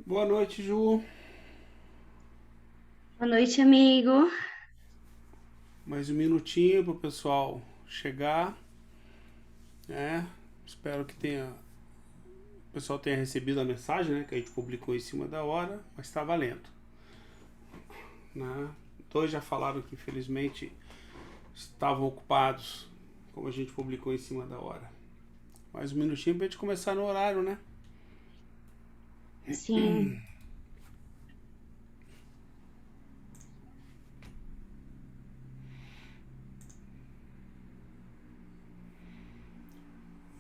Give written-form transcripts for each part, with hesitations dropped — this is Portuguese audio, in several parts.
Boa noite, Ju. Boa noite, amigo. Mais um minutinho para o pessoal chegar, né? Espero que o pessoal tenha recebido a mensagem, né? Que a gente publicou em cima da hora, mas está valendo, né? Dois já falaram que infelizmente estavam ocupados, como a gente publicou em cima da hora. Mais um minutinho para a gente começar no horário, né? Sim,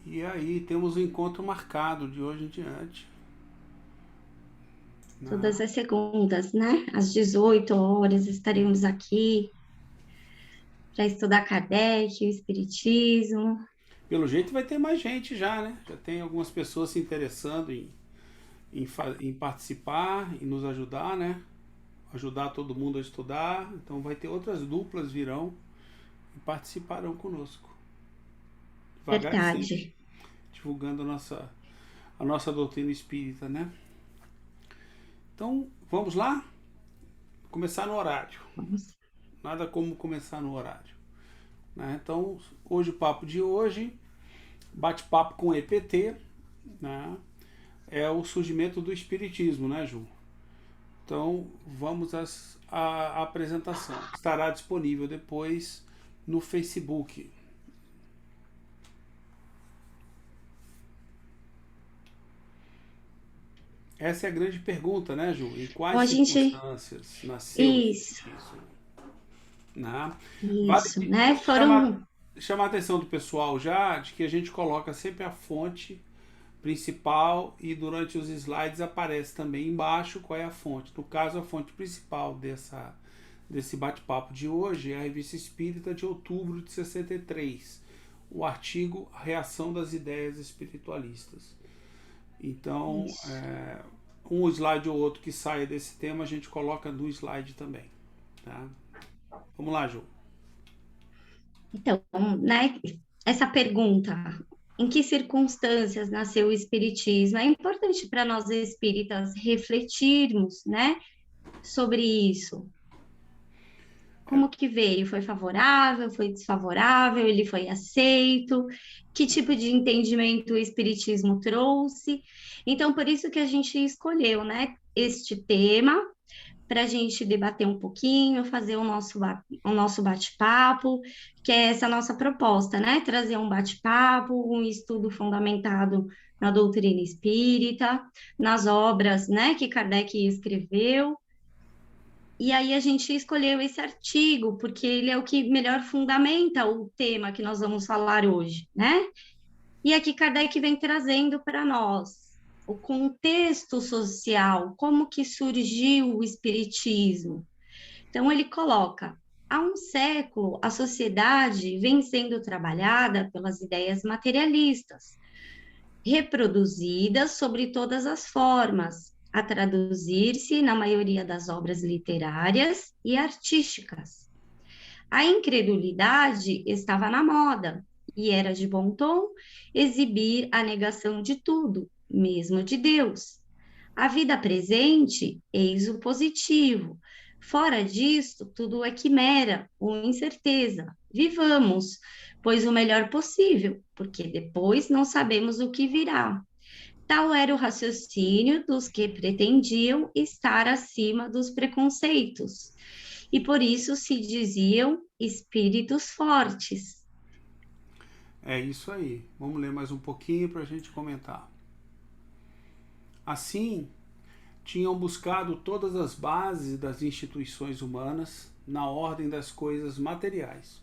E aí temos o encontro marcado de hoje em diante, né? todas as segundas, né? Às 18 horas estaremos aqui para estudar Kardec, o Espiritismo. Pelo jeito vai ter mais gente já, né? Já tem algumas pessoas se interessando em participar e nos ajudar, né? Ajudar todo mundo a estudar. Então vai ter outras duplas virão e participarão conosco. Devagarzinho, Verdade. divulgando a nossa doutrina espírita, né? Então vamos lá? Começar no horário. Vamos. Nada como começar no horário, né? Então hoje o papo de hoje, bate-papo com EPT, né? É o surgimento do espiritismo, né, Ju? Então vamos à apresentação. Estará disponível depois no Facebook. Essa é a grande pergunta, né, Ju? Em Bom, quais a gente. circunstâncias nasceu o Isso, Espiritismo? Né? Vale isso, né? chamar, Foram. chamar a atenção do pessoal já de que a gente coloca sempre a fonte principal e durante os slides aparece também embaixo qual é a fonte. No caso, a fonte principal desse bate-papo de hoje é a Revista Espírita de outubro de 63, o artigo Reação das Ideias Espiritualistas. Então, Isso. um slide ou outro que saia desse tema a gente coloca no slide também. Tá? Vamos lá, Ju. Então, né? Essa pergunta. Em que circunstâncias nasceu o Espiritismo? É importante para nós espíritas refletirmos, né, sobre isso. É, Como que veio? Foi favorável? Foi desfavorável? Ele foi aceito? Que tipo de entendimento o Espiritismo trouxe? Então, por isso que a gente escolheu, né, este tema, para a gente debater um pouquinho, fazer o nosso bate-papo, que é essa nossa proposta, né? Trazer um bate-papo, um estudo fundamentado na doutrina espírita, nas obras, né, que Kardec escreveu, e aí a gente escolheu esse artigo, porque ele é o que melhor fundamenta o tema que nós vamos falar hoje, né? E aqui Kardec vem trazendo para nós o contexto social, como que surgiu o espiritismo. Então ele coloca: há um século a sociedade vem sendo trabalhada pelas ideias materialistas, reproduzidas sobre todas as formas, a traduzir-se na maioria das obras literárias e artísticas. A incredulidade estava na moda e era de bom tom exibir a negação de tudo, mesmo de Deus. A vida presente, eis o positivo. Fora disto, tudo é quimera ou incerteza. Vivamos, pois o melhor possível, porque depois não sabemos o que virá. Tal era o raciocínio dos que pretendiam estar acima dos preconceitos, e por isso se diziam espíritos fortes. é isso aí. Vamos ler mais um pouquinho para a gente comentar. Assim, tinham buscado todas as bases das instituições humanas na ordem das coisas materiais,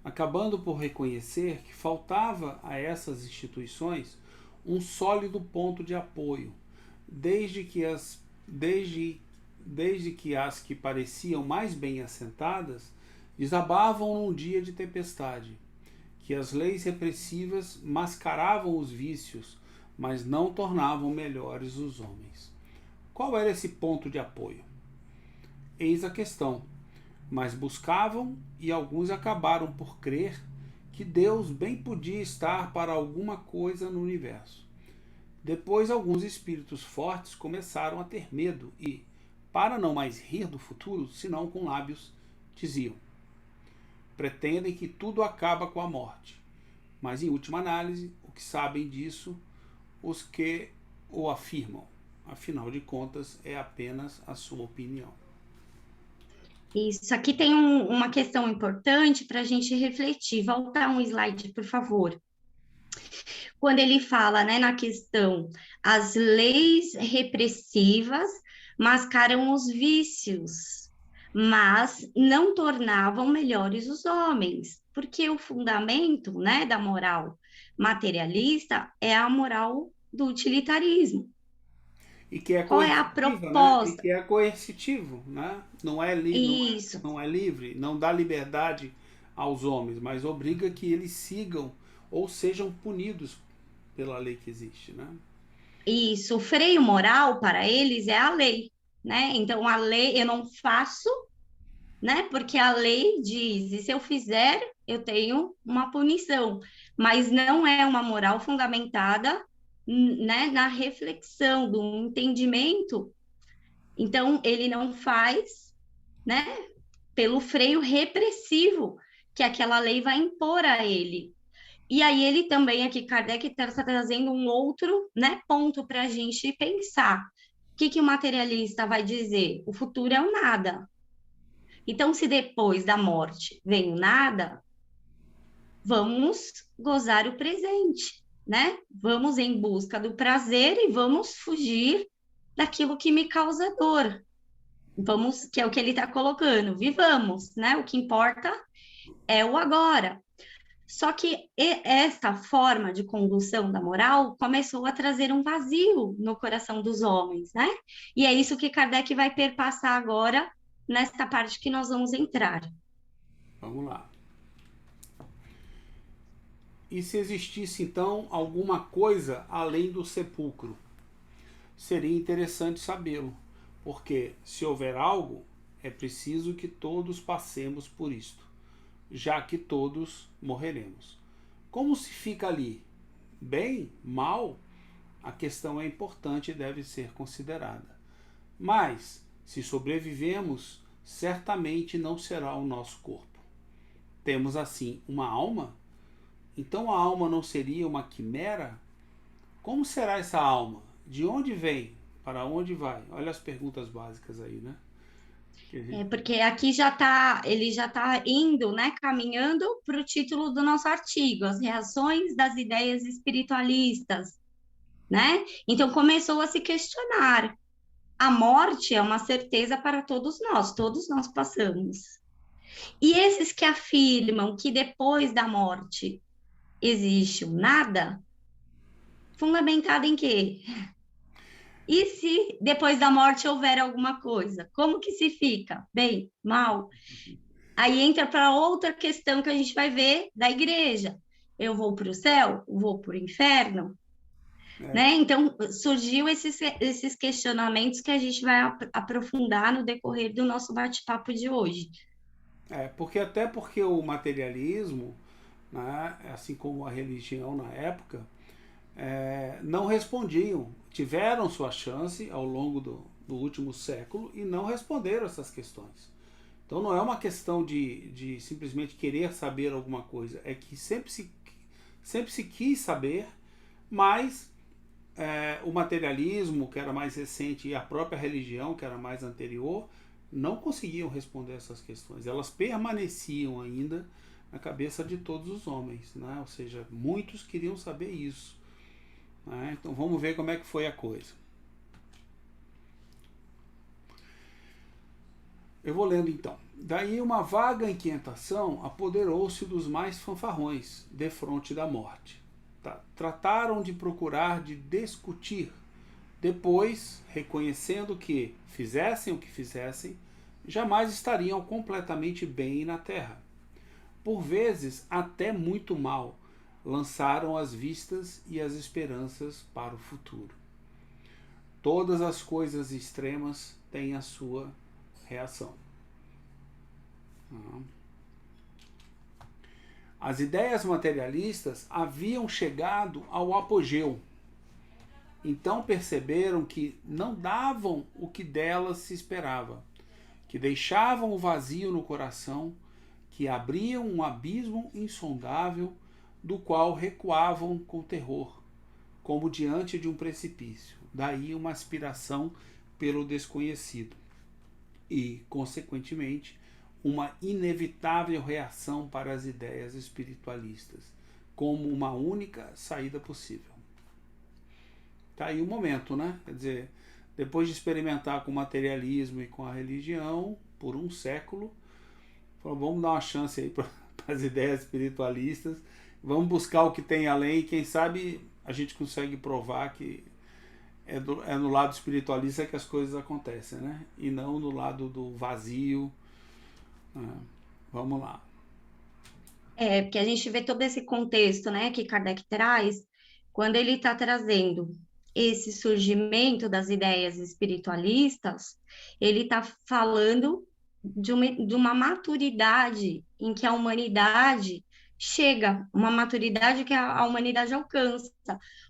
acabando por reconhecer que faltava a essas instituições um sólido ponto de apoio, desde que as que pareciam mais bem assentadas desabavam num dia de tempestade, que as leis repressivas mascaravam os vícios, mas não tornavam melhores os homens. Qual era esse ponto de apoio? Eis a questão. Mas buscavam e alguns acabaram por crer que Deus bem podia estar para alguma coisa no universo. Depois, alguns espíritos fortes começaram a ter medo e, para não mais rir do futuro, senão com lábios, diziam: pretendem que tudo acaba com a morte. Mas, em última análise, o que sabem disso os que o afirmam. Afinal de contas, é apenas a sua opinião. Isso aqui tem uma questão importante para a gente refletir. Volta um slide, por favor. Quando ele fala, né, na questão, as leis repressivas mascaram os vícios, mas não tornavam melhores os homens, porque o fundamento, né, da moral materialista é a moral do utilitarismo. E que é Qual é a coercitivo, né? E proposta? que é coercitivo, né? Não é, Isso. não é livre, não dá liberdade aos homens, mas obriga que eles sigam ou sejam punidos pela lei que existe, né? Isso, o freio moral para eles é a lei, né? Então, a lei eu não faço, né? Porque a lei diz, e se eu fizer, eu tenho uma punição, mas não é uma moral fundamentada, né, na reflexão, do entendimento. Então, ele não faz, né, pelo freio repressivo que aquela lei vai impor a ele. E aí ele também, aqui, Kardec está trazendo um outro, né, ponto para a gente pensar. O que o materialista vai dizer? O futuro é o nada. Então, se depois da morte vem o nada, vamos gozar o presente, né? Vamos em busca do prazer e vamos fugir daquilo que me causa dor. Vamos, que é o que ele está colocando, vivamos, né? O que importa é o agora. Só que essa forma de condução da moral começou a trazer um vazio no coração dos homens, né? E é isso que Kardec vai perpassar agora nesta parte que nós vamos entrar. Vamos lá. E se existisse então alguma coisa além do sepulcro? Seria interessante sabê-lo, porque se houver algo, é preciso que todos passemos por isto, já que todos morreremos. Como se fica ali? Bem? Mal? A questão é importante e deve ser considerada. Mas, se sobrevivemos, certamente não será o nosso corpo. Temos assim uma alma? Então a alma não seria uma quimera? Como será essa alma? De onde vem? Para onde vai? Olha as perguntas básicas aí, né? Porque aqui ele já está indo, né, caminhando para o título do nosso artigo, as reações das ideias espiritualistas, né? Então começou a se questionar. A morte é uma certeza para todos nós passamos. E esses que afirmam que depois da morte existe um nada, fundamentado em quê? E se depois da morte houver alguma coisa? Como que se fica? Bem, mal? Aí entra para outra questão que a gente vai ver da igreja. Eu vou para o céu? Vou para o inferno? É, Né? Então, surgiu esses questionamentos que a gente vai aprofundar no decorrer do nosso bate-papo de hoje. porque até porque o materialismo, né, assim como a religião na época, não respondiam, tiveram sua chance ao longo do último século e não responderam essas questões. Então não é uma questão de simplesmente querer saber alguma coisa, é que sempre se quis saber, mas o materialismo, que era mais recente, e a própria religião, que era mais anterior, não conseguiam responder essas questões. Elas permaneciam ainda na cabeça de todos os homens, né? Ou seja, muitos queriam saber isso. Né? Então vamos ver como é que foi a coisa. Eu vou lendo então. Daí uma vaga inquietação apoderou-se dos mais fanfarrões, defronte da morte. Trataram de procurar de discutir. Depois, reconhecendo que, fizessem o que fizessem, jamais estariam completamente bem na terra. Por vezes, até muito mal, lançaram as vistas e as esperanças para o futuro. Todas as coisas extremas têm a sua reação. As ideias materialistas haviam chegado ao apogeu. Então perceberam que não davam o que delas se esperava, que deixavam o vazio no coração, que abriam um abismo insondável, do qual recuavam com terror, como diante de um precipício. Daí uma aspiração pelo desconhecido e, consequentemente, uma inevitável reação para as ideias espiritualistas, como uma única saída possível. Tá aí o momento, né? Quer dizer, depois de experimentar com o materialismo e com a religião por um século, falou, vamos dar uma chance aí para as ideias espiritualistas, vamos buscar o que tem além e quem sabe a gente consegue provar que é no lado espiritualista que as coisas acontecem, né? E não no lado do vazio. Vamos lá. Porque a gente vê todo esse contexto, né, que Kardec traz, quando ele está trazendo esse surgimento das ideias espiritualistas, ele está falando de uma maturidade em que a humanidade chega, uma maturidade que a humanidade alcança,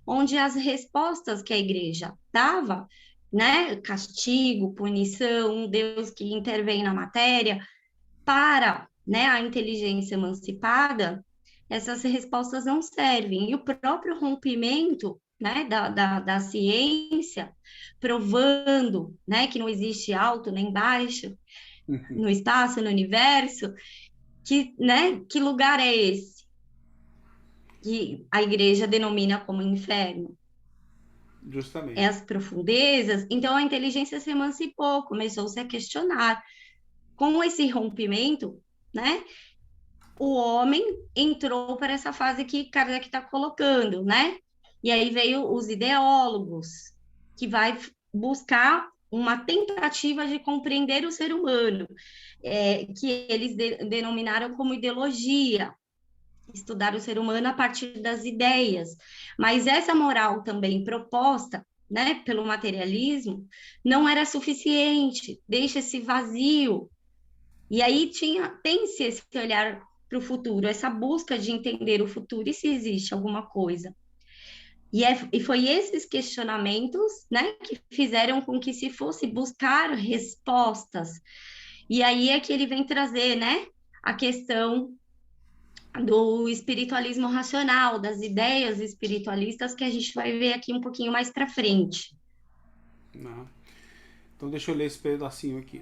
onde as respostas que a igreja dava, né, castigo, punição, um Deus que intervém na matéria, para, né, a inteligência emancipada, essas respostas não servem. E o próprio rompimento, né, da ciência, provando, né, que não existe alto nem baixo no espaço, no universo, que, né, que lugar é esse que a igreja denomina como inferno? É Justamente. as profundezas. Então a inteligência se emancipou, começou-se a questionar. Com esse rompimento, né, o homem entrou para essa fase que Kardec está colocando, né? E aí veio os ideólogos, que vai buscar uma tentativa de compreender o ser humano, que eles denominaram como ideologia, estudar o ser humano a partir das ideias. Mas essa moral também proposta, né, pelo materialismo, não era suficiente, deixa esse vazio. E aí tem-se esse olhar para o futuro, essa busca de entender o futuro e se existe alguma coisa. E foi esses questionamentos, né, que fizeram com que se fosse buscar respostas. E aí é que ele vem trazer, né, a questão do espiritualismo racional, das ideias espiritualistas, que a gente vai ver aqui um pouquinho mais para frente. Não. Então deixa eu ler esse pedacinho aqui.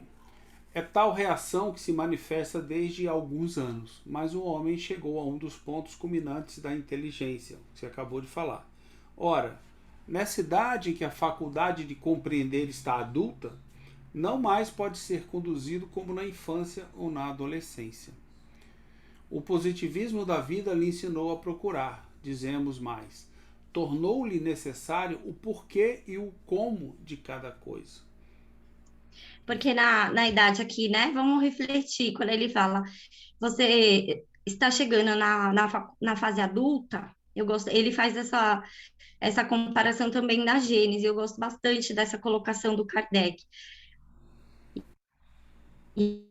É tal reação que se manifesta desde alguns anos, mas o homem chegou a um dos pontos culminantes da inteligência, que você acabou de falar. Ora, nessa idade em que a faculdade de compreender está adulta, não mais pode ser conduzido como na infância ou na adolescência. O positivismo da vida lhe ensinou a procurar, dizemos mais, tornou-lhe necessário o porquê e o como de cada coisa. Porque na idade aqui, né, vamos refletir, quando ele fala, você está chegando na fase adulta, eu gosto, ele faz essa comparação também na Gênese, eu gosto bastante dessa colocação do Kardec. E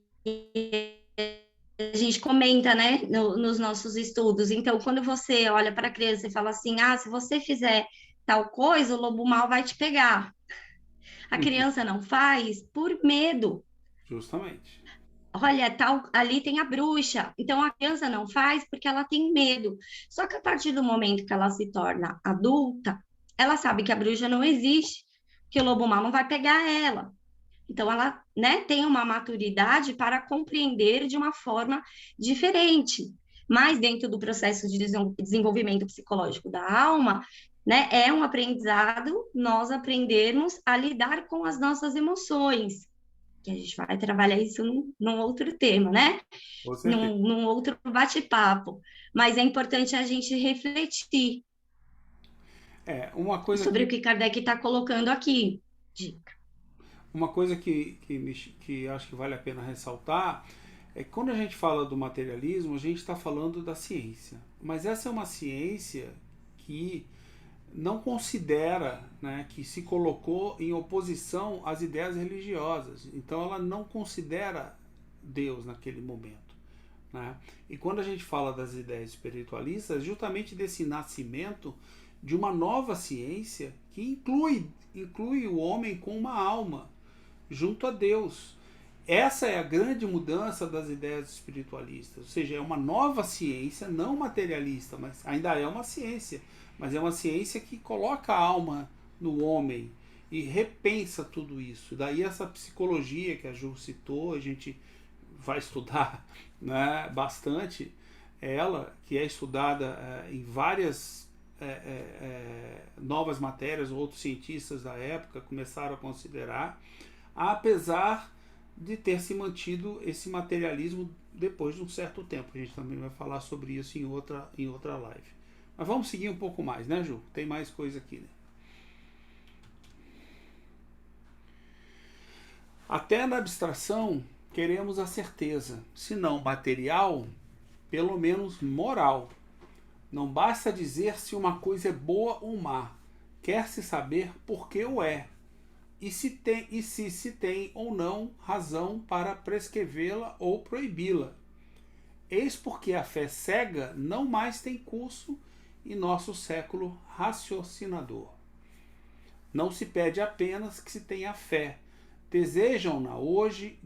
a gente comenta, né, nos nossos estudos. Então, quando você olha para a criança e fala assim, se você fizer tal coisa, o lobo mau vai te pegar. A criança não faz por medo. Justamente. Olha, tal, ali tem a bruxa. Então a criança não faz porque ela tem medo. Só que a partir do momento que ela se torna adulta, ela sabe que a bruxa não existe, que o lobo mau não vai pegar ela. Então ela, né, tem uma maturidade para compreender de uma forma diferente. Mas dentro do processo de desenvolvimento psicológico da alma, né, é um aprendizado nós aprendermos a lidar com as nossas emoções, que a gente vai trabalhar isso num outro tema, né? Com certeza. Num outro bate-papo. Mas é importante a gente refletir Uma coisa sobre o que que Kardec está colocando aqui. Uma coisa que acho que vale a pena ressaltar é que quando a gente fala do materialismo, a gente está falando da ciência. Mas essa é uma ciência que não considera, né, que se colocou em oposição às ideias religiosas. Então ela não considera Deus naquele momento. Né? E quando a gente fala das ideias espiritualistas, justamente desse nascimento de uma nova ciência que inclui o homem com uma alma junto a Deus. Essa é a grande mudança das ideias espiritualistas, ou seja, é uma nova ciência, não materialista, mas ainda é uma ciência, mas é uma ciência que coloca a alma no homem e repensa tudo isso. Daí essa psicologia que a Ju citou, a gente vai estudar, né, bastante ela, que é estudada em várias novas matérias, outros cientistas da época começaram a considerar, apesar de ter se mantido esse materialismo depois de um certo tempo. A gente também vai falar sobre isso em outra live. Mas vamos seguir um pouco mais, né, Ju? Tem mais coisa aqui, né? Até na abstração queremos a certeza, se não material, pelo menos moral. Não basta dizer se uma coisa é boa ou má, quer-se saber por que o é, e se tem ou não razão para prescrevê-la ou proibi-la. Eis porque a fé cega não mais tem curso em nosso século raciocinador. Não se pede apenas que se tenha fé. Desejam-na, hoje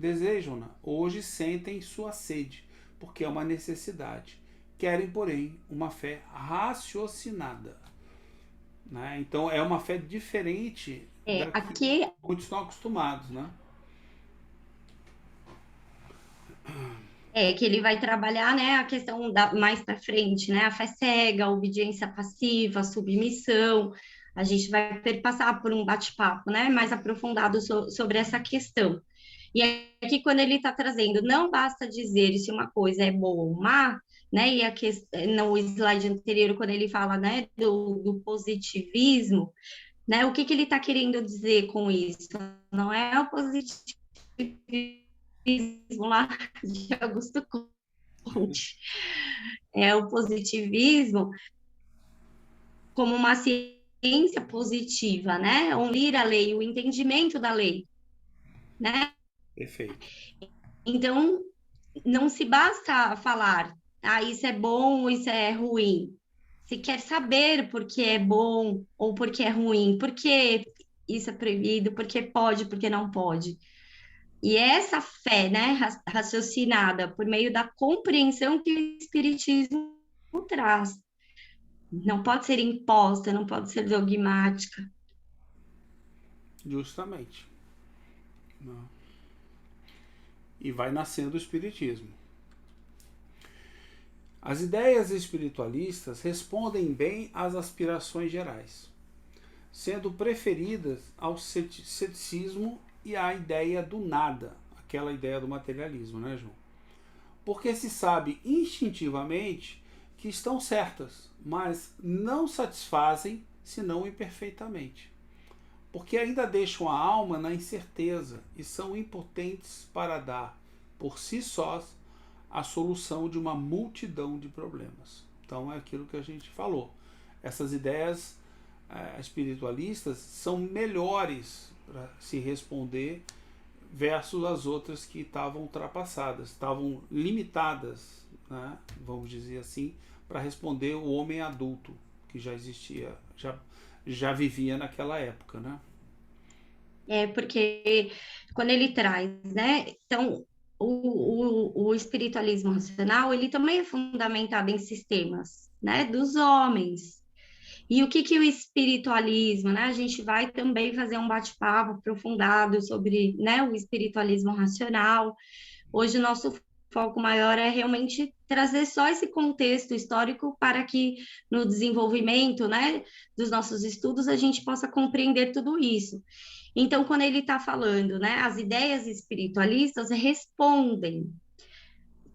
sentem sua sede, porque é uma necessidade. Querem, porém, uma fé raciocinada. Né? Então é uma fé diferente da que muitos estão acostumados, né? Que ele vai trabalhar, né, a questão mais para frente, né, a fé cega, a obediência passiva, a submissão. A gente vai passar por um bate-papo, né, mais aprofundado sobre essa questão. E aqui, quando ele está trazendo, não basta dizer se uma coisa é boa ou má, né, no slide anterior, quando ele fala, né, do positivismo, né, o que ele está querendo dizer com isso? Não é o positivismo lá de Augusto Conte. É o positivismo como uma ciência positiva, né? Unir a lei, o entendimento da lei, né? Perfeito. Então, não se basta falar, isso é bom ou isso é ruim. Se quer saber por que é bom ou por que é ruim, por que isso é proibido, por que pode, por que não pode. E essa fé, né, raciocinada por meio da compreensão que o Espiritismo traz. Não pode ser imposta, não pode ser dogmática. Justamente. Não. E vai nascendo o Espiritismo. As ideias espiritualistas respondem bem às aspirações gerais, sendo preferidas ao ceticismo e à ideia do nada, aquela ideia do materialismo, né, João? Porque se sabe instintivamente que estão certas, mas não satisfazem senão imperfeitamente. Porque ainda deixam a alma na incerteza e são impotentes para dar, por si sós, a solução de uma multidão de problemas. Então é aquilo que a gente falou. Essas ideias espiritualistas são melhores para se responder versus as outras que estavam ultrapassadas, estavam limitadas, né, vamos dizer assim, para responder o homem adulto que já existia, já vivia naquela época, né? Porque quando ele traz, né? Então, o espiritualismo racional, ele também é fundamentado em sistemas, né? Dos homens. E o que o espiritualismo, né? A gente vai também fazer um bate-papo aprofundado sobre, né, o espiritualismo racional. Hoje o nosso foco maior é realmente trazer só esse contexto histórico para que no desenvolvimento, né, dos nossos estudos a gente possa compreender tudo isso. Então, quando ele está falando, né, as ideias espiritualistas respondem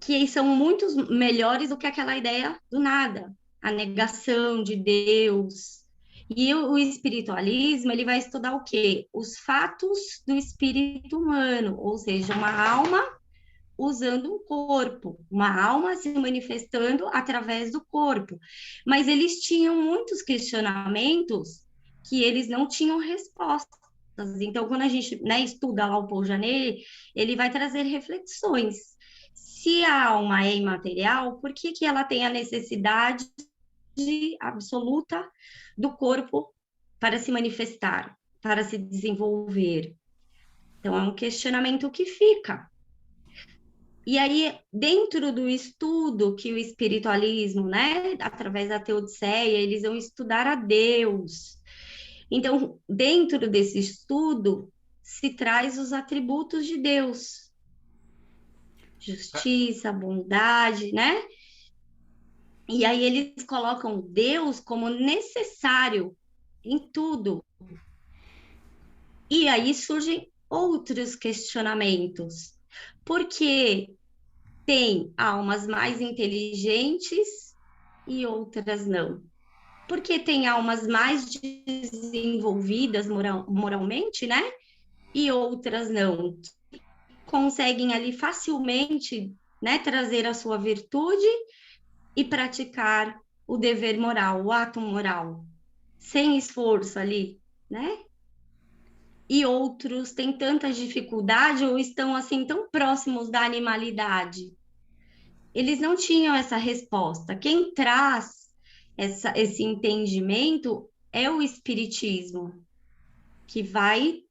que são muito melhores do que aquela ideia do nada, a negação de Deus. E o espiritualismo, ele vai estudar o quê? Os fatos do espírito humano, ou seja, uma alma usando um corpo, uma alma se manifestando através do corpo. Mas eles tinham muitos questionamentos que eles não tinham respostas. Então, quando a gente, né, estuda lá o Paul Janet, ele vai trazer reflexões. Se a alma é imaterial, por que ela tem a necessidade absoluta do corpo para se manifestar, para se desenvolver. Então, é um questionamento que fica. E aí, dentro do estudo que o espiritualismo, né, através da Teodiceia, eles vão estudar a Deus. Então, dentro desse estudo, se traz os atributos de Deus. Justiça, bondade, né? E aí eles colocam Deus como necessário em tudo. E aí surgem outros questionamentos. Porque tem almas mais inteligentes e outras não? Porque tem almas mais desenvolvidas moralmente, né? E outras não. Conseguem ali facilmente, né, trazer a sua virtude e praticar o dever moral, o ato moral, sem esforço ali, né? E outros têm tanta dificuldade ou estão assim tão próximos da animalidade. Eles não tinham essa resposta. Quem traz esse entendimento é o espiritismo, que vai,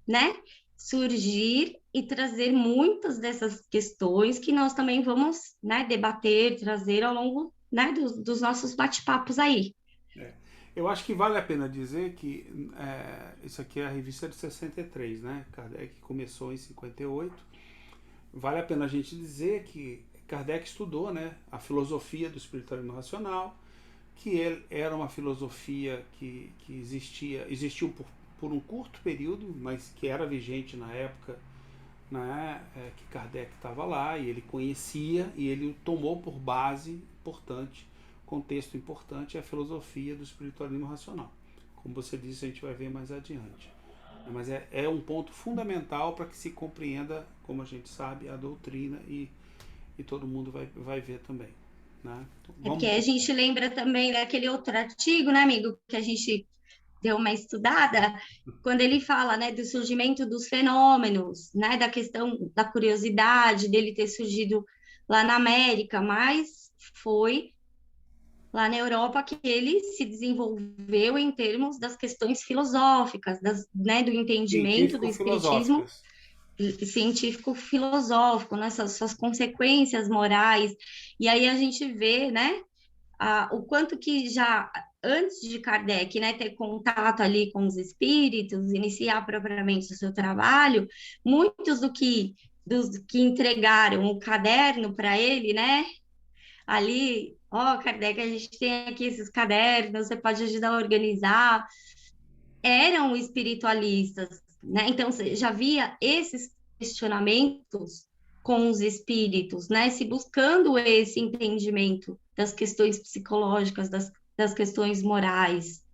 né, surgir e trazer muitas dessas questões que nós também vamos, né, debater, trazer ao longo, né, dos nossos bate-papos aí. É. Eu acho que vale a pena dizer que isso aqui é a revista de 63, né? Kardec começou em 58. Vale a pena a gente dizer que Kardec estudou, né, a filosofia do espiritualismo racional, que ele era uma filosofia que existiu por um curto período, mas que era vigente na época, né, que Kardec estava lá, e ele conhecia, e ele tomou por base importante, contexto importante, a filosofia do espiritualismo racional. Como você disse, a gente vai ver mais adiante. Mas é um ponto fundamental para que se compreenda, como a gente sabe, a doutrina, e todo mundo vai ver também. Né? Então, É porque a gente lembra também daquele outro artigo, né, amigo, que a gente deu uma estudada, quando ele fala, né, do surgimento dos fenômenos, né, da questão da curiosidade dele ter surgido lá na América, mas foi lá na Europa que ele se desenvolveu em termos das questões filosóficas, né, do entendimento do espiritismo científico-filosóficas. Científico-filosófico, nessas suas consequências morais. E aí a gente vê, né, o quanto que já antes de Kardec, né, ter contato ali com os espíritos, iniciar propriamente o seu trabalho, muitos dos que entregaram o caderno para ele, né, ali, ó, Kardec, a gente tem aqui esses cadernos, você pode ajudar a organizar, eram espiritualistas, né? Então, você já via esses questionamentos com os espíritos, né? Se buscando esse entendimento das questões psicológicas, das questões morais.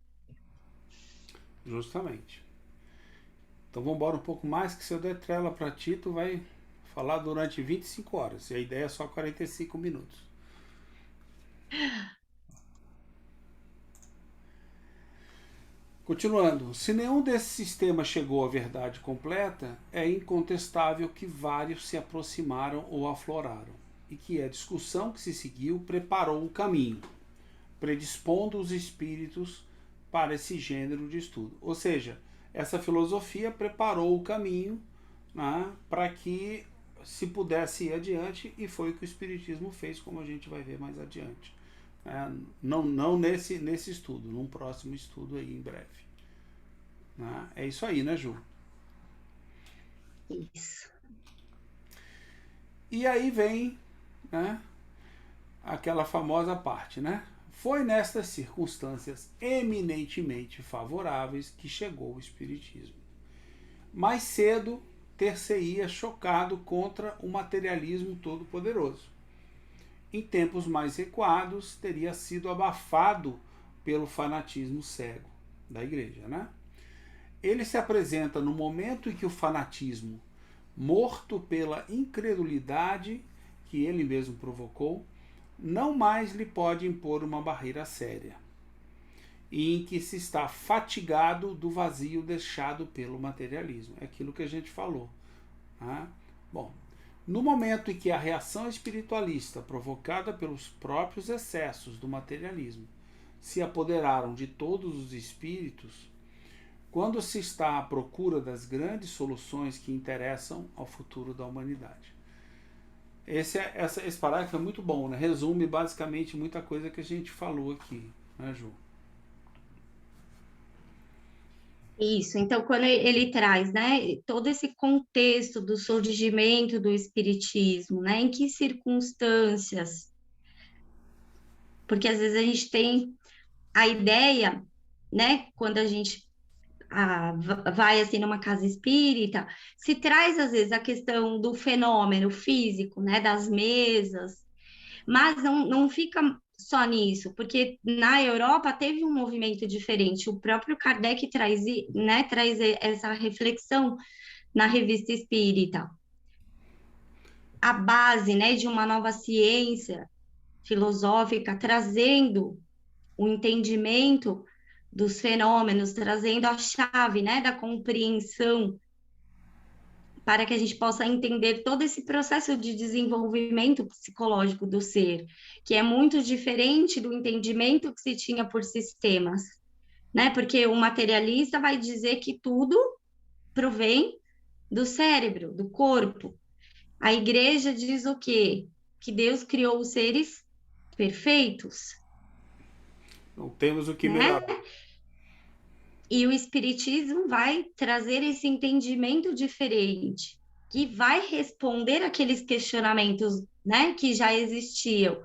Justamente. Então vamos embora um pouco mais, que se eu der trela para ti, tu vai falar durante 25 horas. E a ideia é só 45 minutos. Continuando, se nenhum desses sistemas chegou à verdade completa, é incontestável que vários se aproximaram ou afloraram, e que a discussão que se seguiu preparou o caminho, predispondo os espíritos para esse gênero de estudo. Ou seja, essa filosofia preparou o caminho, né, para que se pudesse ir adiante, e foi o que o Espiritismo fez, como a gente vai ver mais adiante. Não nesse estudo, num próximo estudo aí em breve. É isso aí, né, Ju? Isso. E aí vem, né, aquela famosa parte, né? Foi nestas circunstâncias eminentemente favoráveis que chegou o Espiritismo. Mais cedo ter-se-ia chocado contra o materialismo todo-poderoso. Em tempos mais recuados, teria sido abafado pelo fanatismo cego da Igreja, né? Ele se apresenta no momento em que o fanatismo, morto pela incredulidade que ele mesmo provocou, não mais lhe pode impor uma barreira séria, e em que se está fatigado do vazio deixado pelo materialismo. É aquilo que a gente falou. Né? Bom, no momento em que a reação espiritualista, provocada pelos próprios excessos do materialismo, se apoderaram de todos os espíritos quando se está à procura das grandes soluções que interessam ao futuro da humanidade. Esse parágrafo é muito bom, né? Resume basicamente muita coisa que a gente falou aqui, né, Ju? Isso, então quando ele traz, né, todo esse contexto do surgimento do espiritismo, né, em que circunstâncias, porque às vezes a gente tem a ideia, né, quando a gente vai assim numa casa espírita, se traz às vezes a questão do fenômeno físico, né, das mesas, mas não fica só nisso, porque na Europa teve um movimento diferente. O próprio Kardec traz, né, traz essa reflexão na Revista Espírita. A base, né, de uma nova ciência filosófica, trazendo o entendimento dos fenômenos, trazendo a chave, né, da compreensão para que a gente possa entender todo esse processo de desenvolvimento psicológico do ser, que é muito diferente do entendimento que se tinha por sistemas, né? Porque o materialista vai dizer que tudo provém do cérebro, do corpo. A igreja diz o quê? Que Deus criou os seres perfeitos, Não temos o que né? melhorar. E o espiritismo vai trazer esse entendimento diferente, que vai responder aqueles questionamentos, né, que já existiam.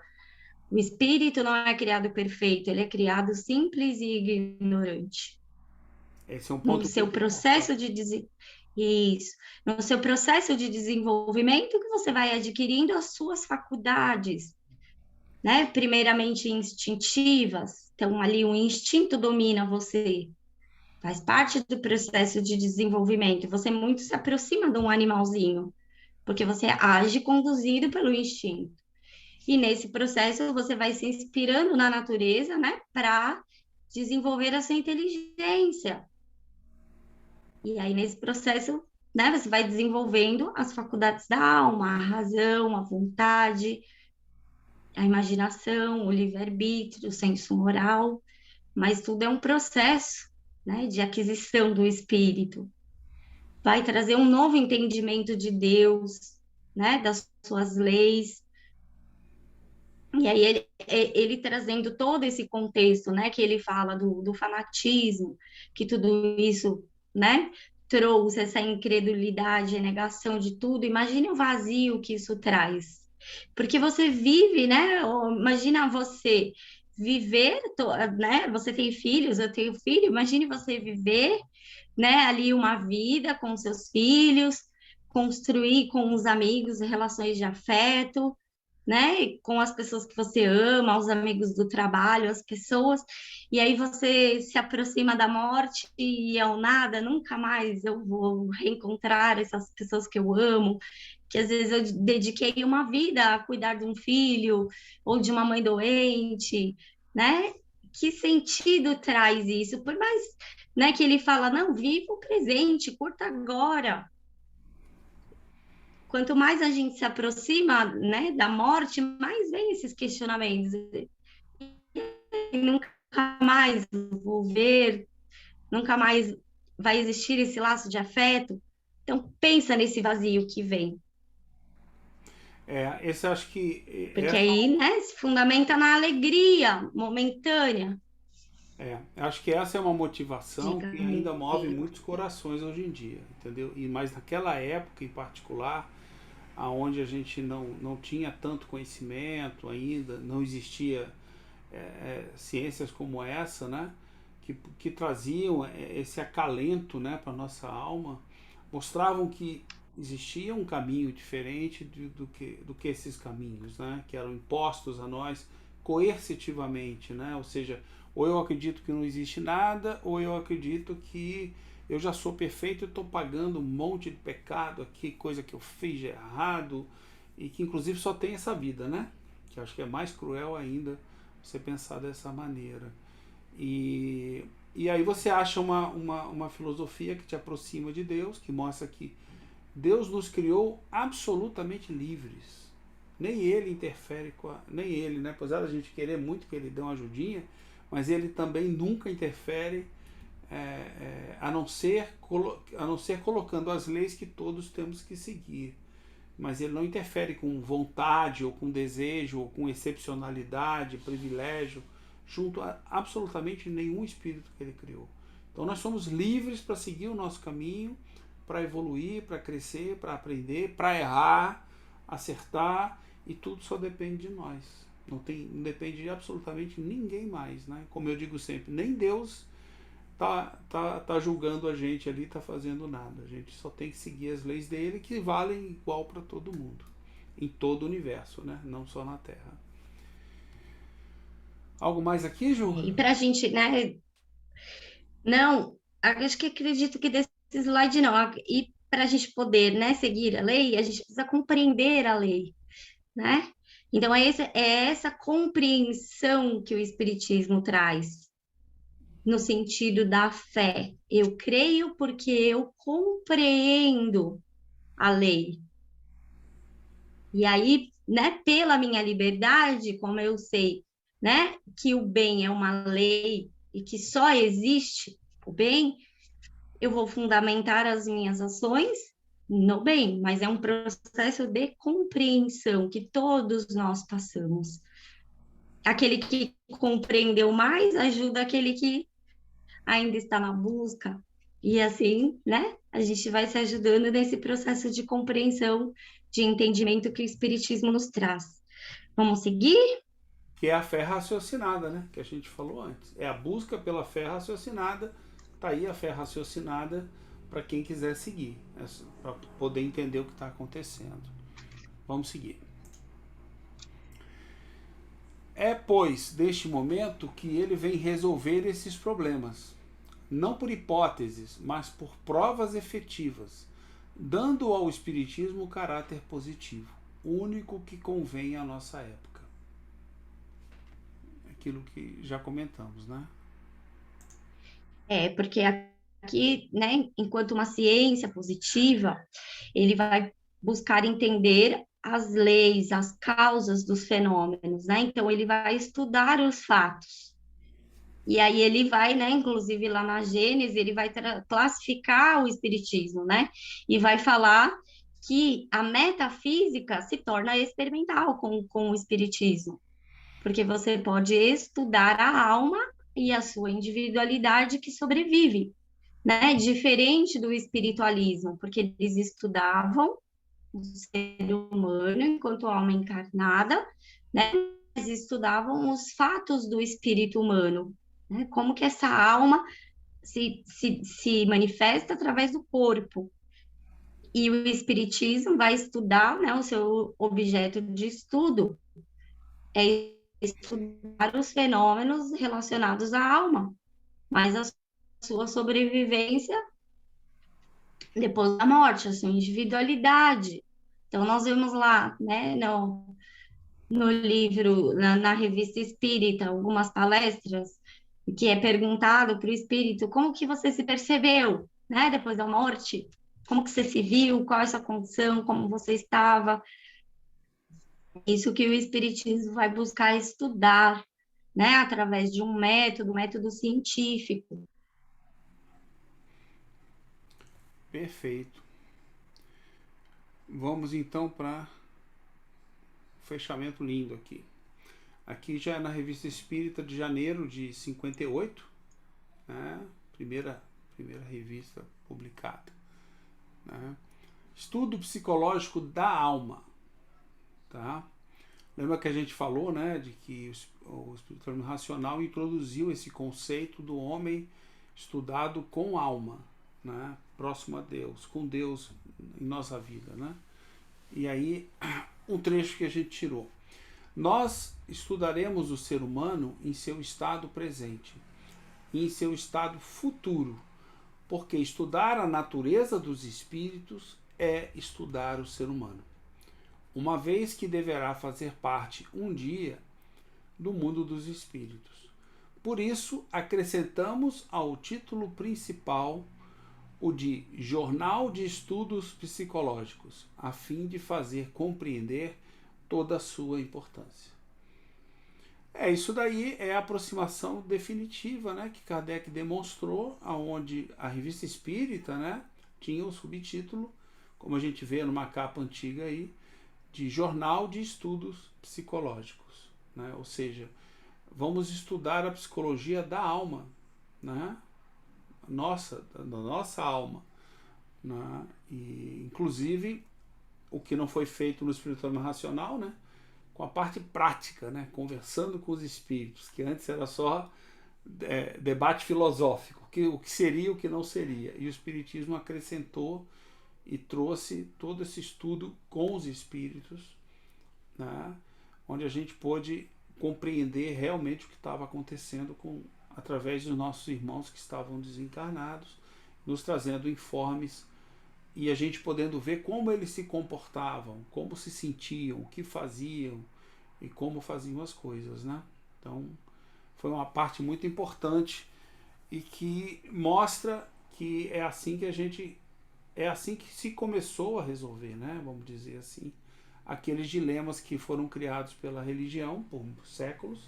O espírito não é criado perfeito, ele é criado simples e ignorante. Esse é um No ponto seu muito importante. processo de isso, no seu processo de desenvolvimento que você vai adquirindo as suas faculdades, né? Primeiramente instintivas. Então ali o instinto domina você. Faz parte do processo de desenvolvimento. Você muito se aproxima de um animalzinho, porque você age conduzido pelo instinto. E nesse processo você vai se inspirando na natureza, né, para desenvolver a sua inteligência. E aí nesse processo, né, você vai desenvolvendo as faculdades da alma, a razão, a vontade, a imaginação, o livre-arbítrio, o senso moral, mas tudo é um processo, né, de aquisição do espírito. Vai trazer um novo entendimento de Deus, né, das suas leis. E aí ele trazendo todo esse contexto, né, que ele fala do fanatismo, que tudo isso, né, trouxe essa incredulidade, a negação de tudo. Imagine o vazio que isso traz. Porque você vive, né, imagina você viver, né, você tem filhos, eu tenho filho, imagine você viver, né, ali uma vida com seus filhos, construir com os amigos relações de afeto, né, com as pessoas que você ama, os amigos do trabalho, as pessoas, e aí você se aproxima da morte e ao nada, nunca mais eu vou reencontrar essas pessoas que eu amo, que às vezes eu dediquei uma vida a cuidar de um filho ou de uma mãe doente, né? Que sentido traz isso? Por mais, né, que ele fala, não, viva o presente, curta agora. Quanto mais a gente se aproxima, né, da morte, mais vem esses questionamentos. E nunca mais vou ver, nunca mais vai existir esse laço de afeto. Então, pensa nesse vazio que vem. Esse acho que Porque aí, né, se fundamenta na alegria momentânea. acho que essa é uma motivação Diga que aí. ainda move muitos corações hoje em dia, entendeu? E mas naquela época em particular, aonde a gente não tinha tanto conhecimento ainda, não existia ciências como essa, né? Que traziam esse acalento, né, para nossa alma, mostravam que existia um caminho diferente do que esses caminhos, né, que eram impostos a nós coercitivamente, né, ou seja, ou eu acredito que não existe nada, ou eu acredito que eu já sou perfeito e estou pagando um monte de pecado aqui, coisa que eu fiz de errado, e que inclusive só tem essa vida, né? Que acho que é mais cruel ainda você pensar dessa maneira. E aí você acha uma filosofia que te aproxima de Deus, que mostra que Deus nos criou absolutamente livres. Nem ele interfere nem ele, né? Apesar da gente querer muito que ele dê uma ajudinha, mas ele também nunca interfere, a não ser colocando as leis que todos temos que seguir. Mas ele não interfere com vontade, ou com desejo, ou com excepcionalidade, privilégio, junto a absolutamente nenhum espírito que ele criou. Então nós somos livres para seguir o nosso caminho, para evoluir, para crescer, para aprender, para errar, acertar, e tudo só depende de nós. Não depende de absolutamente ninguém mais, né? Como eu digo sempre, nem Deus tá julgando a gente ali, tá fazendo nada. A gente só tem que seguir as leis dele, que valem igual para todo mundo, em todo o universo, né? Não só na Terra. Algo mais aqui, Ju? E para a gente, né? Não, acho que acredito que desse slide não. E para a gente poder, né, seguir a lei, a gente precisa compreender a lei, né? Então, é essa compreensão que o Espiritismo traz, no sentido da fé. Eu creio porque eu compreendo a lei. E aí, né, pela minha liberdade, como eu sei, né, que o bem é uma lei e que só existe o bem, eu vou fundamentar as minhas ações no bem, mas é um processo de compreensão que todos nós passamos. Aquele que compreendeu mais ajuda aquele que ainda está na busca. E assim, né? A gente vai se ajudando nesse processo de compreensão, de entendimento que o Espiritismo nos traz. Vamos seguir? Que é a fé raciocinada, né? Que a gente falou antes. É a busca pela fé raciocinada. Tá aí a fé raciocinada para quem quiser seguir, para poder entender o que está acontecendo. Vamos seguir. É, pois, deste momento que ele vem resolver esses problemas, não por hipóteses, mas por provas efetivas, dando ao Espiritismo caráter positivo, único que convém à nossa época. Aquilo que já comentamos, né? Porque aqui, né, enquanto uma ciência positiva, ele vai buscar entender as leis, as causas dos fenômenos, né? Então, ele vai estudar os fatos. E aí ele vai, né, inclusive lá na Gênesis, ele vai classificar o espiritismo, né? E vai falar que a metafísica se torna experimental com o espiritismo, porque você pode estudar a alma e a sua individualidade que sobrevive, né? Diferente do espiritualismo, porque eles estudavam o ser humano enquanto alma encarnada, né? Eles estudavam os fatos do espírito humano, né? Como que essa alma se manifesta através do corpo. E o espiritismo vai estudar, né? O seu objeto de estudo é estudar os fenômenos relacionados à alma, mas a sua sobrevivência depois da morte, a sua individualidade. Então, nós vemos lá, né, no livro, na revista Espírita, algumas palestras, que é perguntado para o espírito como que você se percebeu, né, depois da morte, como que você se viu, qual é a sua condição, como você estava. Isso que o espiritismo vai buscar estudar, né, através de um método científico. Perfeito. Vamos então para fechamento lindo aqui. Aqui já é na Revista Espírita de janeiro de 58, né? Primeira revista publicada. Né? Estudo psicológico da alma. Tá? Lembra que a gente falou, né, de que o espiritualismo racional introduziu esse conceito do homem estudado com alma, né, próximo a Deus, com Deus em nossa vida, né? E aí, um trecho que a gente tirou. Nós estudaremos o ser humano em seu estado presente e em seu estado futuro, porque estudar a natureza dos espíritos é estudar o ser humano, uma vez que deverá fazer parte um dia do mundo dos espíritos. Por isso, acrescentamos ao título principal o de Jornal de Estudos Psicológicos, a fim de fazer compreender toda a sua importância. Isso daí é a aproximação definitiva, né, que Kardec demonstrou, aonde a Revista Espírita, né, tinha o subtítulo, como a gente vê numa capa antiga aí, de Jornal de Estudos Psicológicos, né? Ou seja, vamos estudar a psicologia da alma, né? Da nossa alma, né? E inclusive o que não foi feito no espiritismo racional, né? Com a parte prática, né? Conversando com os espíritos, que antes era só debate filosófico, o que seria, o que não seria. E o espiritismo acrescentou e trouxe todo esse estudo com os espíritos, né? Onde a gente pôde compreender realmente o que estava acontecendo através dos nossos irmãos que estavam desencarnados, nos trazendo informes e a gente podendo ver como eles se comportavam, como se sentiam, o que faziam e como faziam as coisas, né? Então, foi uma parte muito importante e que mostra que é assim que se começou a resolver, né? Vamos dizer assim, aqueles dilemas que foram criados pela religião por séculos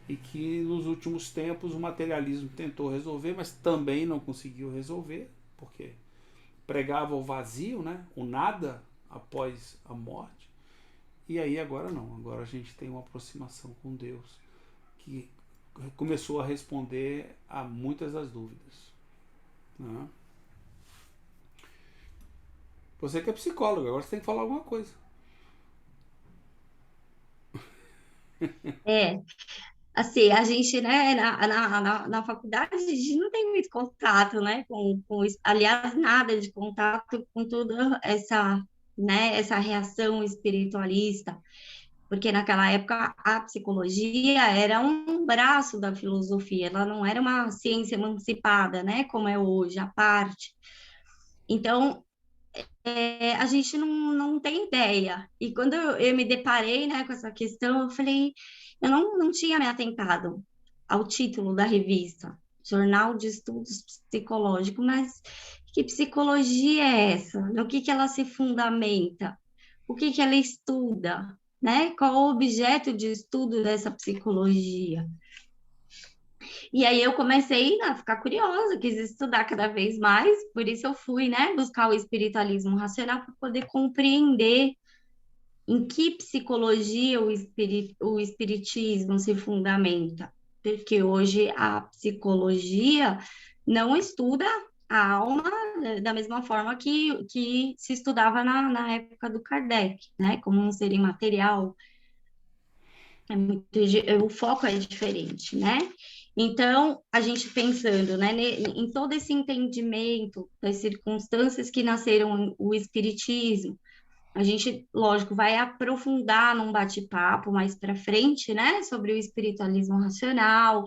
e que nos últimos tempos o materialismo tentou resolver, mas também não conseguiu resolver, porque pregava o vazio, né? O nada após a morte. E aí agora não, agora a gente tem uma aproximação com Deus que começou a responder a muitas das dúvidas, né? Você que é psicólogo, agora você tem que falar alguma coisa. É, assim, a gente, né, na faculdade, a gente não tem muito contato, né, aliás, nada de contato com toda essa, né, essa reação espiritualista, porque naquela época a psicologia era um braço da filosofia, ela não era uma ciência emancipada, né, como é hoje, a parte. Então, a gente não tem ideia. E quando eu me deparei, né, com essa questão, eu falei, eu não tinha me atentado ao título da revista, Jornal de Estudos Psicológicos, mas que psicologia é essa? No que ela se fundamenta? O que ela estuda? Né? Qual o objeto de estudo dessa psicologia? E aí eu comecei a ficar curiosa, quis estudar cada vez mais, por isso eu fui, né, buscar o espiritualismo racional para poder compreender em que psicologia o espiritismo se fundamenta. Porque hoje a psicologia não estuda a alma da mesma forma que se estudava na época do Kardec, né, como um ser imaterial, o foco é diferente, né? Então, a gente pensando, né, em todo esse entendimento das circunstâncias que nasceram o espiritismo, a gente, lógico, vai aprofundar num bate-papo mais para frente, né, sobre o espiritualismo racional,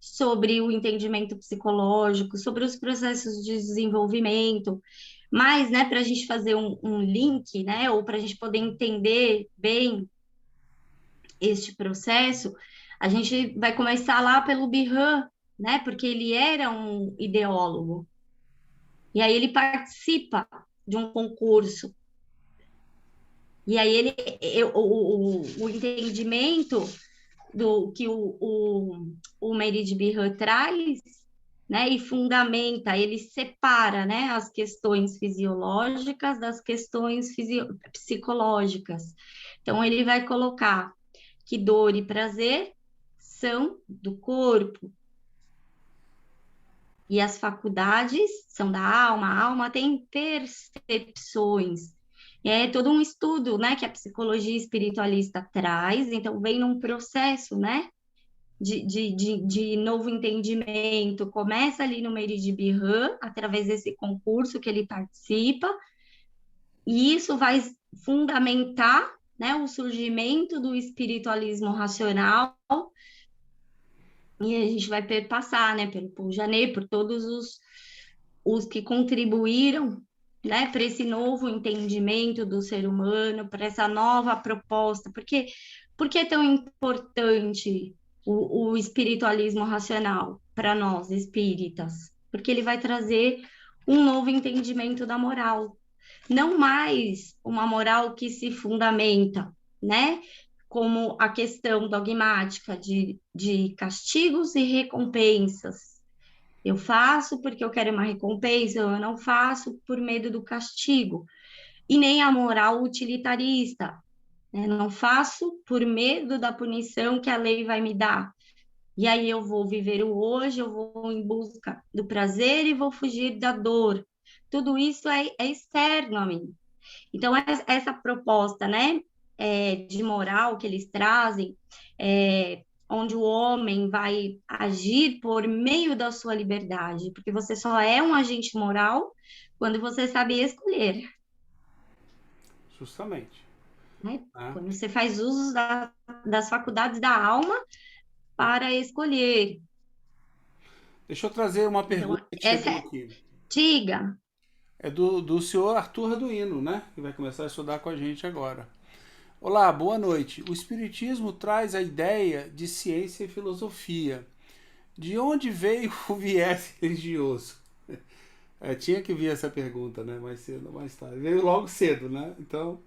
sobre o entendimento psicológico, sobre os processos de desenvolvimento, mas, né, para a gente fazer um link, né, ou para a gente poder entender bem este processo, a gente vai começar lá pelo Birhan, né? Porque ele era um ideólogo. E aí ele participa de um concurso. E aí o entendimento do que o Merid Birhan traz, né? E fundamenta, ele separa, né? As questões fisiológicas das questões psicológicas. Então ele vai colocar que dor e prazer são do corpo e as faculdades são da alma. A alma tem percepções. É todo um estudo, né, que a psicologia espiritualista traz. Então, vem num processo, né, de novo entendimento. Começa ali no Merid Birhan, através desse concurso que ele participa, e isso vai fundamentar, né, o surgimento do espiritualismo racional. E a gente vai passar, né, pelo Paul Janet, por todos os que contribuíram, né, para esse novo entendimento do ser humano, para essa nova proposta. Por que é tão importante o espiritualismo racional para nós, espíritas? Porque ele vai trazer um novo entendimento da moral. Não mais uma moral que se fundamenta, né? como a questão dogmática de castigos e recompensas. Eu faço porque eu quero uma recompensa, eu não faço por medo do castigo. E nem a moral utilitarista, né? Não faço por medo da punição que a lei vai me dar. E aí eu vou viver o hoje, eu vou em busca do prazer e vou fugir da dor. Tudo isso é externo a mim. Então, essa proposta, né, de moral que eles trazem, onde o homem vai agir por meio da sua liberdade, porque você só é um agente moral quando você sabe escolher, Justamente. né? Né? Quando você faz uso das faculdades da alma para escolher. Deixa eu trazer uma Então, pergunta que essa chegou é, aqui. diga. É do senhor Arthur Arduino, né? Que vai começar a estudar com a gente agora. Olá, boa noite. O Espiritismo traz a ideia de ciência e filosofia. De onde veio o viés religioso? Tinha que vir essa pergunta, né? Mais cedo ou mais tarde. Veio logo cedo, né? Então,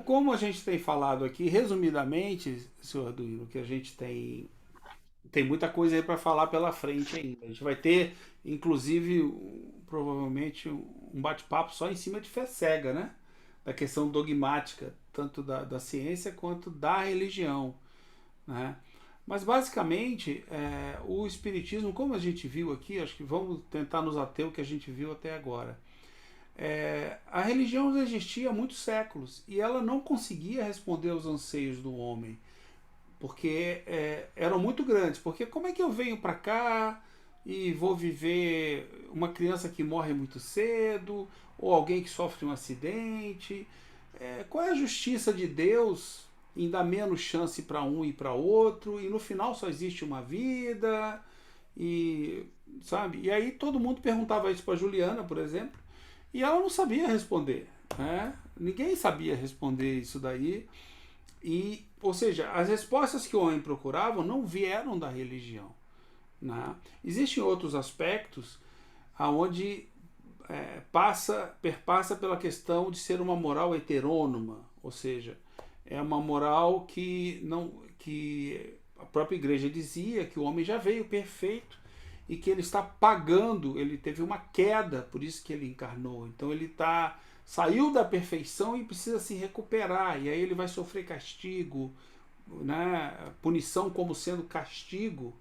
como a gente tem falado aqui, resumidamente, senhor Arduino, que a gente tem muita coisa aí para falar pela frente ainda. A gente vai ter, inclusive, provavelmente um bate-papo só em cima de fé cega, né? Da questão dogmática, tanto da ciência quanto da religião, né? Mas basicamente, o Espiritismo, como a gente viu aqui, acho que vamos tentar nos ater ao que a gente viu até agora. A religião já existia há muitos séculos e ela não conseguia responder aos anseios do homem porque eram muito grandes. Porque como é que eu venho para cá e vou viver uma criança que morre muito cedo ou alguém que sofre um acidente? Qual é a justiça de Deus em dar menos chance para um e para outro e no final só existe uma vida e sabe? E aí todo mundo perguntava isso para Juliana, por exemplo, e ela não sabia responder, né? Ninguém sabia responder isso daí. Ou seja, as respostas que o homem procurava não vieram da religião. Né? Existem outros aspectos aonde perpassa pela questão de ser uma moral heterônoma, ou seja, é uma moral que a própria igreja dizia que o homem já veio perfeito e que ele está pagando, ele teve uma queda, por isso que ele encarnou. Então ele saiu da perfeição e precisa se recuperar, e aí ele vai sofrer castigo, né? Punição como sendo castigo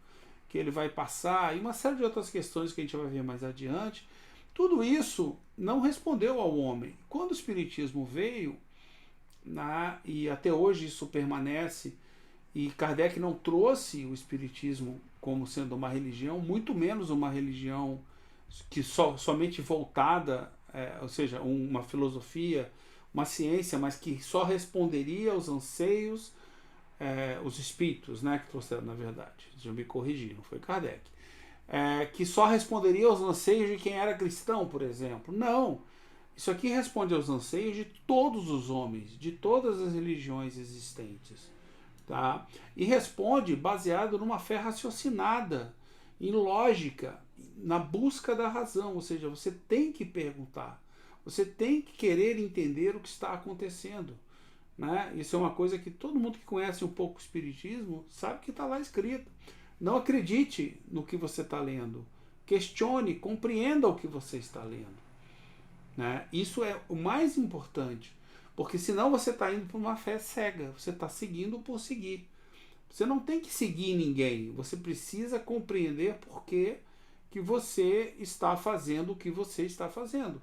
que ele vai passar, e uma série de outras questões que a gente vai ver mais adiante. Tudo isso não respondeu ao homem. Quando o Espiritismo veio, né, e até hoje isso permanece, e Kardec não trouxe o Espiritismo como sendo uma religião, muito menos uma religião que somente voltada, ou seja, uma filosofia, uma ciência, mas que só responderia aos anseios, os espíritos, né, que trouxeram, na verdade, deixa eu me corrigir, não foi Kardec, que só responderia aos anseios de quem era cristão, por exemplo. Não. Isso aqui responde aos anseios de todos os homens, de todas as religiões existentes. Tá? E responde baseado numa fé raciocinada, em lógica, na busca da razão. Ou seja, você tem que perguntar, você tem que querer entender o que está acontecendo. Né? Isso é uma coisa que todo mundo que conhece um pouco o Espiritismo sabe que está lá escrito. Não acredite no que você está lendo. Questione, compreenda o que você está lendo. Né? Isso é o mais importante. Porque senão você está indo para uma fé cega. Você está seguindo por seguir. Você não tem que seguir ninguém. Você precisa compreender por que você está fazendo o que você está fazendo.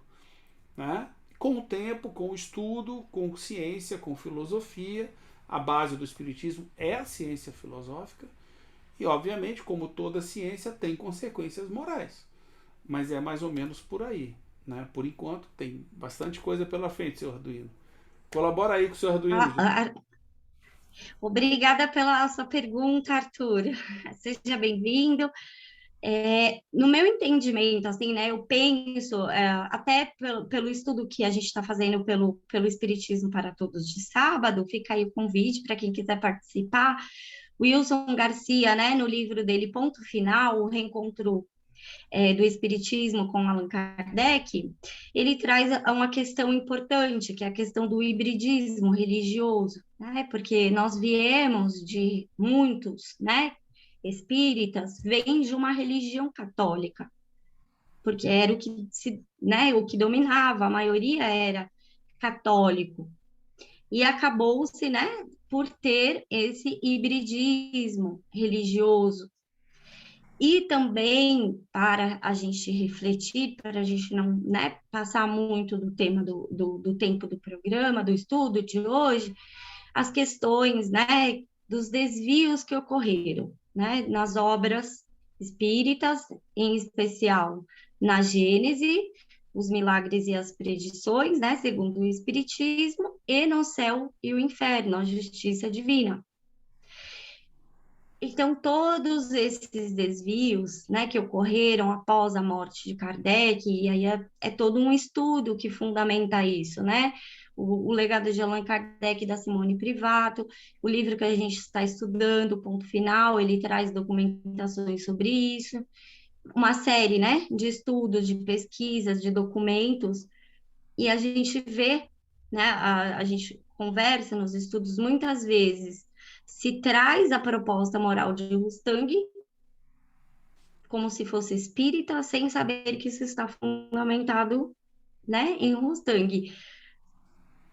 Né? Com o tempo, com o estudo, com ciência, com filosofia. A base do Espiritismo é a ciência filosófica. E, obviamente, como toda ciência, tem consequências morais. Mas é mais ou menos por aí. Né? Por enquanto, tem bastante coisa pela frente, senhor Arduino. Colabora aí com o senhor Arduino. Ah, ah, obrigada pela sua pergunta, Arthur. Seja bem-vindo. No meu entendimento, assim, né, eu penso, até pelo estudo que a gente está fazendo pelo Espiritismo para Todos de sábado, fica aí o convite para quem quiser participar. Wilson Garcia, né, no livro dele, Ponto Final, o Reencontro do Espiritismo com Allan Kardec, ele traz uma questão importante, que é a questão do hibridismo religioso, né? Porque nós viemos de muitos, né, espíritas, vêm de uma religião católica, porque era o que né, o que dominava, a maioria era católico. E acabou-se, né, por ter esse hibridismo religioso. E também, para a gente refletir, para a gente não, né, passar muito do tema do tempo do programa, do estudo de hoje, as questões, né, dos desvios que ocorreram, né, nas obras espíritas, em especial na Gênese, os milagres e as predições, né, segundo o Espiritismo, e no céu e o inferno, a justiça divina. Então, todos esses desvios, né, que ocorreram após a morte de Kardec, e aí é todo um estudo que fundamenta isso, né? O legado de Allan Kardec da Simone Privato, o livro que a gente está estudando, Ponto Final, ele traz documentações sobre isso, uma série, né, de estudos, de pesquisas, de documentos, e a gente vê, né, a gente conversa nos estudos muitas vezes, se traz a proposta moral de Rustang como se fosse espírita, sem saber que isso está fundamentado, né, em Rustang.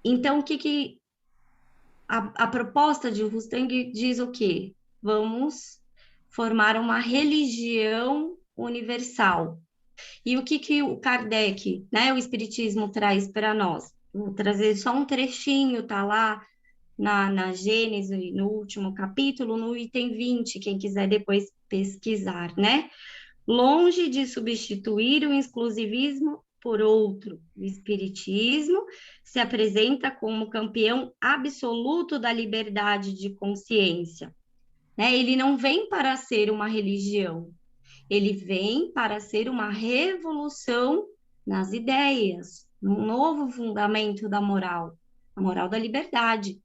Então, que a proposta de Rustang diz o quê? Vamos formar uma religião universal. E o que o Kardec, né, o Espiritismo traz para nós? Vou trazer só um trechinho, tá lá na Gênese, no último capítulo, no item 20, quem quiser depois pesquisar, né? Longe de substituir o exclusivismo por outro, o Espiritismo se apresenta como campeão absoluto da liberdade de consciência, né? Ele não vem para ser uma religião, ele vem para ser uma revolução nas ideias, um novo fundamento da moral, a moral da liberdade.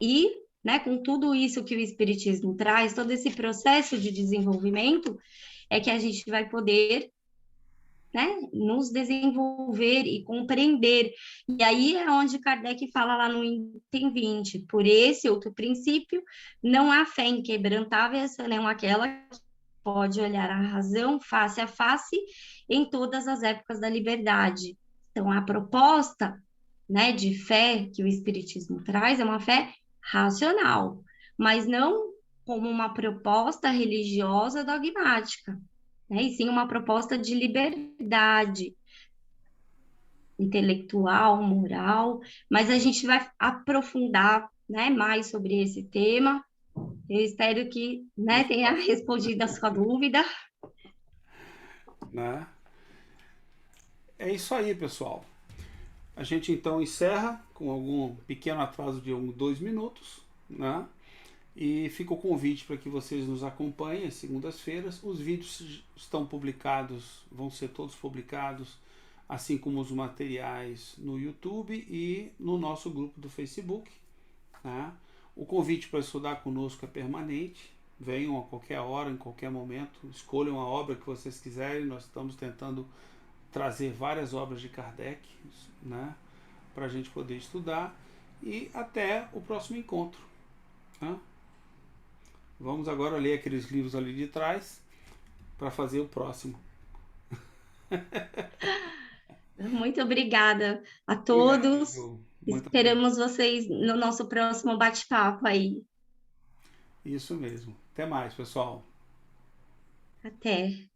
E, né, com tudo isso que o Espiritismo traz, todo esse processo de desenvolvimento, é que a gente vai poder, né, nos desenvolver e compreender. E aí é onde Kardec fala lá no item 20, por esse outro princípio, não há fé inquebrantável, senão aquela que pode olhar a razão face a face em todas as épocas da liberdade. Então, a proposta, né, de fé que o Espiritismo traz é uma fé racional, mas não como uma proposta religiosa dogmática, né? E sim uma proposta de liberdade intelectual, moral, mas a gente vai aprofundar, né, mais sobre esse tema. Eu espero que, né, tenha respondido a sua dúvida. Né? É isso aí, pessoal. A gente então encerra com algum pequeno atraso de 2 minutos, né? E fica o convite para que vocês nos acompanhem às segundas-feiras. Os vídeos estão publicados, vão ser todos publicados, assim como os materiais no YouTube e no nosso grupo do Facebook, né? O convite para estudar conosco é permanente. Venham a qualquer hora, em qualquer momento, escolham a obra que vocês quiserem. Nós estamos tentando trazer várias obras de Kardec, né, para a gente poder estudar. E até o próximo encontro, né? Vamos agora ler aqueles livros ali de trás para fazer o próximo. Muito obrigada a Obrigado, todos. Ju. Muito obrigado. Esperamos vocês no nosso próximo bate-papo aí. Isso mesmo. Até mais, pessoal. Até.